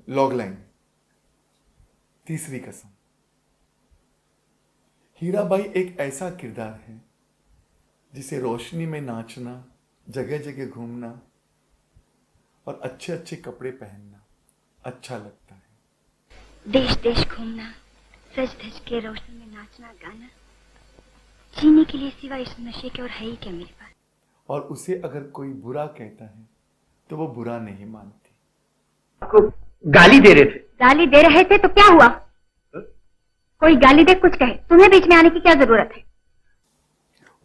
Log line, तीसरी कसम। हीराबाई एक ऐसा किरदार है जिसे रोशनी में नाचना, जगह जगह घूमना और अच्छे अच्छे कपड़े पहनना अच्छा लगता है। देश देश घूमना, सज धज के रोशनी में नाचना गाना, जीने के लिए सिवा इस नशे के और है ही क्या मेरे पास। और उसे अगर कोई बुरा कहता है तो वो बुरा नहीं मानती। आपको गाली दे रहे थे। गाली दे रहे थे तो क्या हुआ? कोई गाली दे कुछ कहे, तुम्हें बीच में आने की क्या जरूरत है?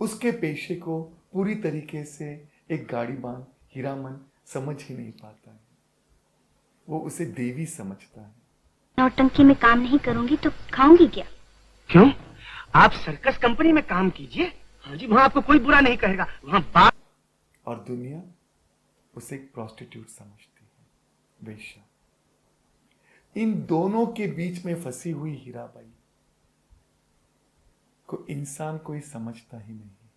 उसके पेशे को पूरी तरीके से एक गाड़ीबान हीरामन समझ ही नहीं पाता है। वो उसे देवी समझता है। नौटंकी में काम नहीं करूंगी तो खाऊंगी क्या? क्यों? आप सर्कस कंपनी में काम कीजिए। हाँ जी, वहाँ आपको कोई बुरा नहीं कहेगा। वहाँ बात। और दुनिया उसे एक प्रोस्टिट्यूट समझती है, वेश्या। इन दोनों के बीच में फंसी हुई हीराबाई को इंसान कोई समझता ही नहीं है।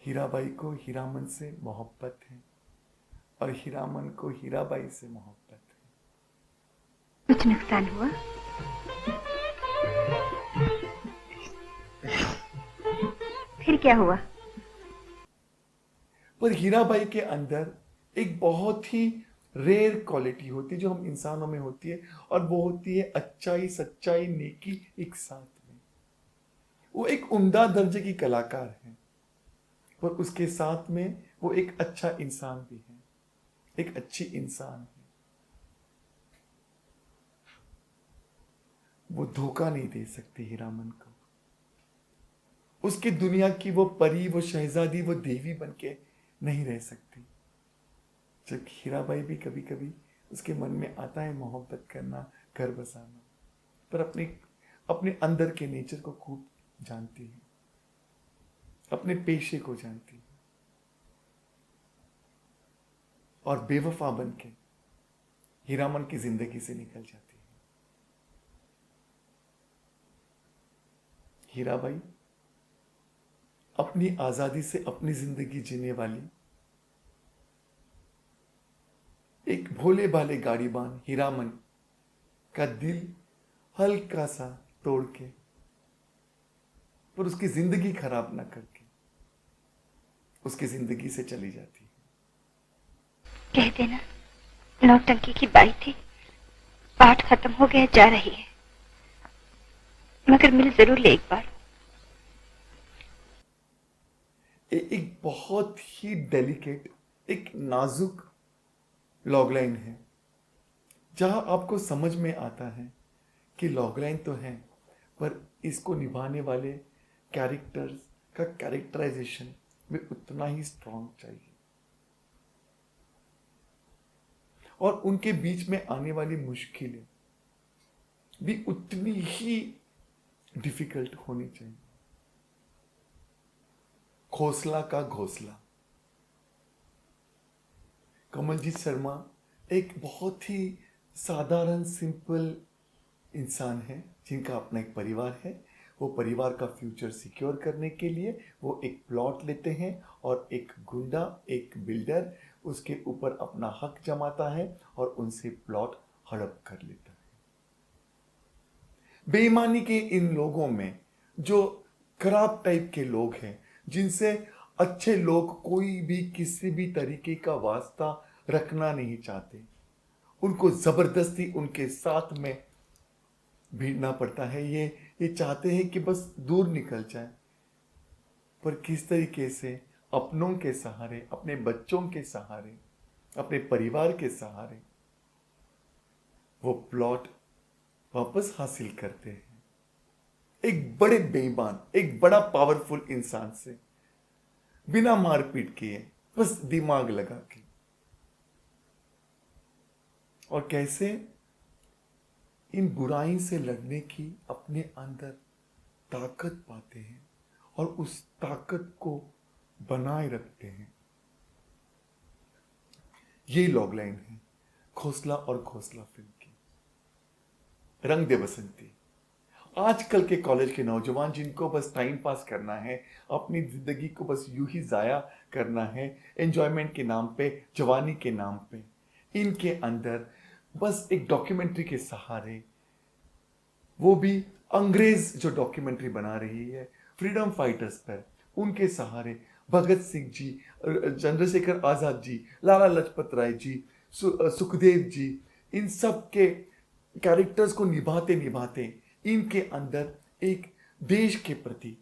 हीराबाई को हीरामन से मोहब्बत है और हीरामन को हीराबाई से मोहब्बत है। कुछ नुकसान हुआ? फिर क्या हुआ? पर हीराबाई के अंदर एक बहुत ही रेयर क्वालिटी होती है जो हम इंसानों में होती है, और वो होती है अच्छाई, सच्चाई, नेकी एक साथ में। वो एक उम्दा दर्जे की कलाकार है, पर उसके साथ में वो एक अच्छा इंसान भी है, एक अच्छी इंसान है। वो धोखा नहीं दे सकती हीरामन को। उसकी दुनिया की वो परी, वो शहजादी, वो देवी बनके नहीं रह सकती। जब हीराबाई भी कभी कभी उसके मन में आता है मोहब्बत करना, घर बसाना, पर अपने अपने अंदर के नेचर को खूब जानती है, अपने पेशे को जानती है, और बेवफा बन के हीरामन की जिंदगी से निकल जाती है। हीराबाई अपनी आजादी से अपनी जिंदगी जीने वाली एक भोले भाले गाड़ीबान हीरामन का दिल हल्का सा तोड़ के, पर उसकी जिंदगी खराब ना करके, उसकी जिंदगी से चली जाती है। कह देना नौटंकी की बाई थी, पाठ खत्म हो गया, जा रही है, मगर मिल जरूर ले एक बार। एक बहुत ही डेलिकेट, एक नाजुक लॉगलाइन है, जहां आपको समझ में आता है कि लॉगलाइन तो है, पर इसको निभाने वाले कैरेक्टर्स का कैरेक्टराइजेशन भी उतना ही स्ट्रांग चाहिए, और उनके बीच में आने वाली मुश्किलें भी उतनी ही डिफिकल्ट होनी चाहिए। खोसला का घोंसला। कमलजीत शर्मा एक बहुत ही साधारण, सिंपल इंसान है जिनका अपना एक परिवार है। वो परिवार का फ्यूचर सिक्योर करने के लिए वो एक प्लॉट लेते हैं, और एक गुंडा, एक बिल्डर उसके ऊपर अपना हक जमाता है और उनसे प्लॉट हड़प कर लेता है। बेईमानी के इन लोगों में जो खराब टाइप के लोग हैं, जिनसे अच्छे लोग कोई भी किसी भी तरीके का वास्ता रखना नहीं चाहते, उनको जबरदस्ती उनके साथ में भिड़ना पड़ता है। ये चाहते हैं कि बस दूर निकल जाए, पर किस तरीके से अपनों के सहारे, अपने बच्चों के सहारे, अपने परिवार के सहारे वो प्लॉट वापस हासिल करते हैं, एक बड़े बेईमान, एक बड़ा पावरफुल इंसान से, बिना मारपीट किए, बस दिमाग लगा के। और कैसे इन बुराई से लड़ने की अपने अंदर ताकत पाते हैं और उस ताकत को बनाए रखते हैं। ये लॉगलाइन है खोसला और घोंसला फिल्म की। रंग दे बसंती। आजकल के कॉलेज के नौजवान जिनको बस टाइम पास करना है, अपनी जिंदगी को बस यूं ही जाया करना है, एंजॉयमेंट के नाम पे, जवानी के नाम पे, इनके अंदर बस एक डॉक्यूमेंट्री के सहारे, वो भी अंग्रेज जो डॉक्यूमेंट्री बना रही है फ्रीडम फाइटर्स पर, उनके सहारे भगत सिंह जी, चंद्रशेखर आजाद जी, लाला लाजपत राय जी, सुखदेव जी, इन सब के कैरेक्टर्स को निभाते निभाते इनके अंदर एक देश के प्रति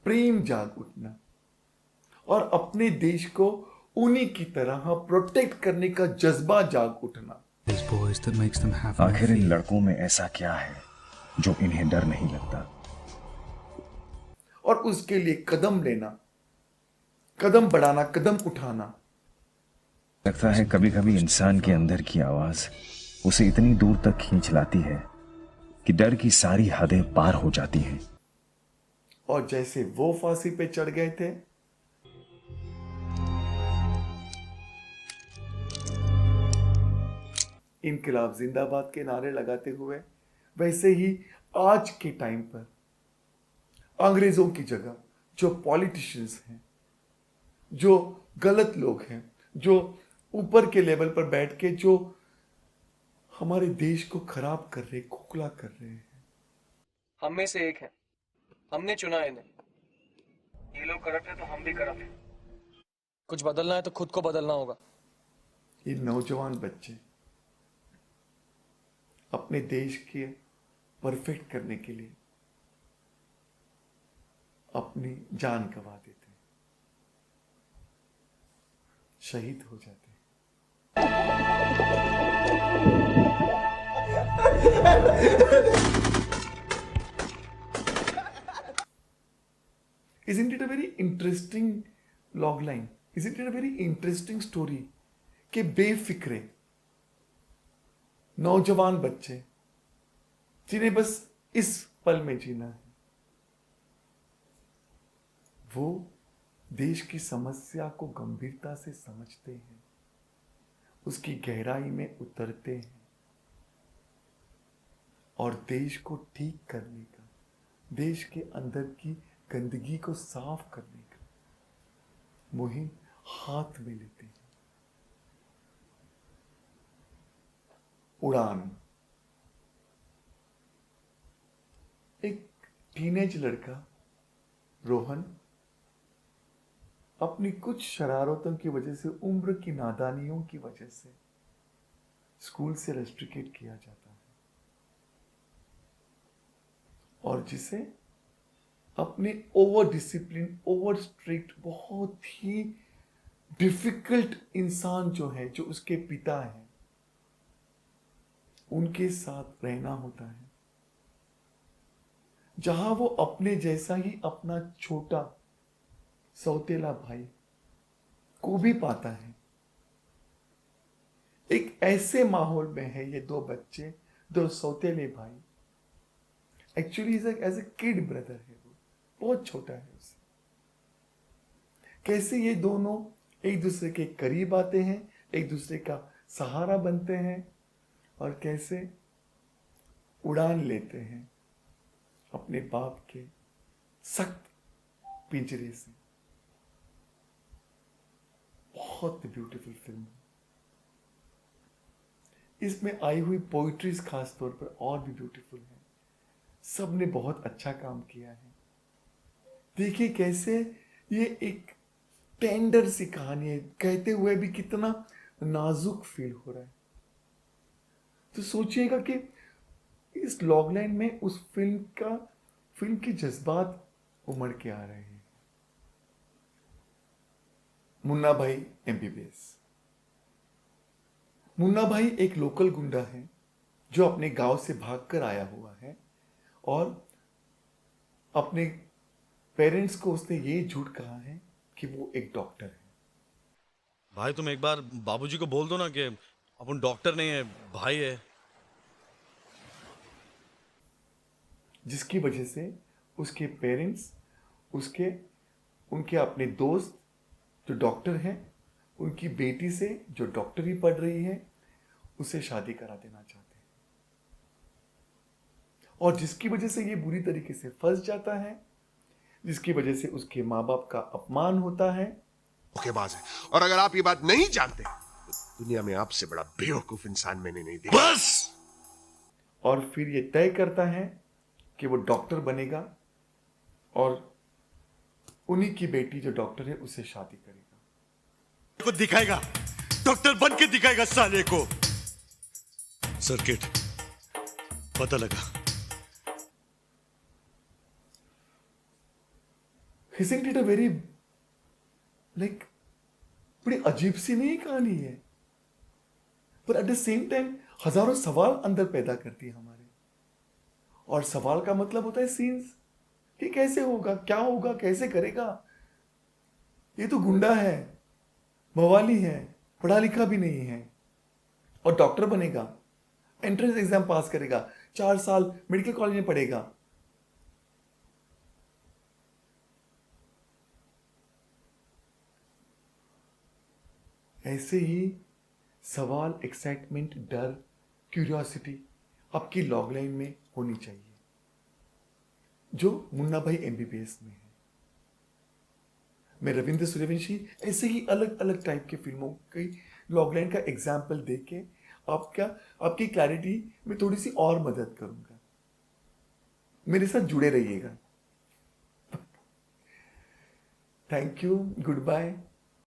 प्रेम जाग उठना और अपने देश को उन्हीं की तरह प्रोटेक्ट करने का जज्बा जाग उठना। आखिर इन लड़कों में ऐसा क्या है जो इन्हें डर नहीं लगता? और उसके लिए कदम लेना, कदम बढ़ाना, कदम उठाना। लगता है कभी कभी इंसान के अंदर की आवाज उसे इतनी दूर तक खींच लाती है कि डर की सारी हदें पार हो जाती हैं। और जैसे वो फांसी पे चढ़ गए थे, इनकलाब जिंदाबाद के नारे लगाते हुए, वैसे ही आज के टाइम पर अंग्रेजों की जगह जो पॉलिटिशियंस हैं, जो गलत लोग हैं, जो ऊपर के लेवल पर बैठ के जो हमारे देश को खराब कर रहे, खोखला कर रहे हैं, हम में से एक है, हमने चुना इन्हें। ये लोग करप्ट है तो हम भी करप्ट हैं। कुछ बदलना है तो खुद को बदलना होगा। ये नौजवान बच्चे अपने देश के परफेक्ट करने के लिए अपनी जान गंवा देते हैं, शहीद हो जाते हैं। Isn't it a very interesting logline? Isn't it a very interesting story? कि बेफिक्रे नौजवान बच्चे जिन्हें बस इस पल में जीना है, वो देश की समस्या को गंभीरता से समझते हैं, उसकी गहराई में उतरते हैं और देश को ठीक करने का, देश के अंदर की गंदगी को साफ करने का मुहिम हाथ में लेते हैं। उड़ान, एक टीनेज लड़का रोहन अपनी कुछ शरारतों की वजह से, उम्र की नादानियों की वजह से स्कूल से रेस्ट्रिकेट किया जाता है और जिसे अपने ओवर डिसिप्लिन, ओवर स्ट्रिक्ट, बहुत ही डिफिकल्ट इंसान जो है, जो उसके पिता हैं, उनके साथ रहना होता है, जहां वो अपने जैसा ही अपना छोटा सौतेला भाई को भी पाता है। एक ऐसे माहौल में है ये दो बच्चे, दो सौतेले भाई। Actually as a kid brother है, वो बहुत छोटा है उसे। कैसे ये दोनों एक दूसरे के करीब आते हैं, एक दूसरे का सहारा बनते हैं और कैसे उड़ान लेते हैं अपने बाप के सख्त पिंजरे से। बहुत ब्यूटीफुल फिल्म है। इसमें आई हुई पोइट्रीज खास तौर पर और भी ब्यूटीफुल है। सबने बहुत अच्छा काम किया है। देखिए कैसे ये एक टेंडर सी कहानी है, कहते हुए भी कितना नाजुक फील हो रहा है। तो सोचिएगा कि इस लॉगलाइन में उस फिल्म के जज्बात उमड़ के आ रहे हैं। मुन्ना भाई एमबीबीएस। मुन्ना भाई एक लोकल गुंडा है जो अपने गांव से भागकर आया हुआ है और अपने पेरेंट्स को उसने ये झूठ कहा है कि वो एक डॉक्टर है। भाई तुम एक बार बाबूजी को बोल दो ना कि अपन डॉक्टर नहीं है, भाई है। जिसकी वजह से उसके पेरेंट्स उनके अपने दोस्त जो डॉक्टर हैं, उनकी बेटी से जो डॉक्टरी पढ़ रही है, उसे शादी करा देना चाहते हैं और जिसकी वजह से ये बुरी तरीके से फंस जाता है, जिसकी वजह से उसके माँ बाप का अपमान होता है। धोखेबाज है। और अगर आप ये बात नहीं जानते दुनिया में आपसे बड़ा बेवकूफ इंसान मैंने नहीं देखा। बस और फिर ये तय करता है कि वो डॉक्टर बनेगा और उन्हीं की बेटी जो डॉक्टर है उससे शादी करेगा। को दिखाएगा, डॉक्टर बन के दिखाएगा साले को। सर्किट पता लगा। Isn't it a very बड़ी अजीब सी नहीं कहानी है, पर एट द सेम टाइम हजारों सवाल अंदर पैदा करती है हमारे। और सवाल का मतलब होता है सीन्स, कि कैसे होगा, क्या होगा, कैसे करेगा। ये तो गुंडा है, मवाली है, पढ़ा लिखा भी नहीं है और डॉक्टर बनेगा, एंट्रेंस एग्जाम पास करेगा, 4 साल मेडिकल कॉलेज में पढ़ेगा। ऐसे ही सवाल, एक्साइटमेंट, डर, क्यूरियोसिटी आपकी लॉग लाइन में होनी चाहिए, जो मुन्ना भाई एमबीबीएस में है। मैं रविंद्र सूर्यवंशी ऐसे ही अलग अलग टाइप के फिल्मों की लॉग लाइन का एग्जाम्पल देख के आपकी क्लैरिटी में थोड़ी सी और मदद करूंगा। मेरे साथ जुड़े रहिएगा। Thank you, good bye.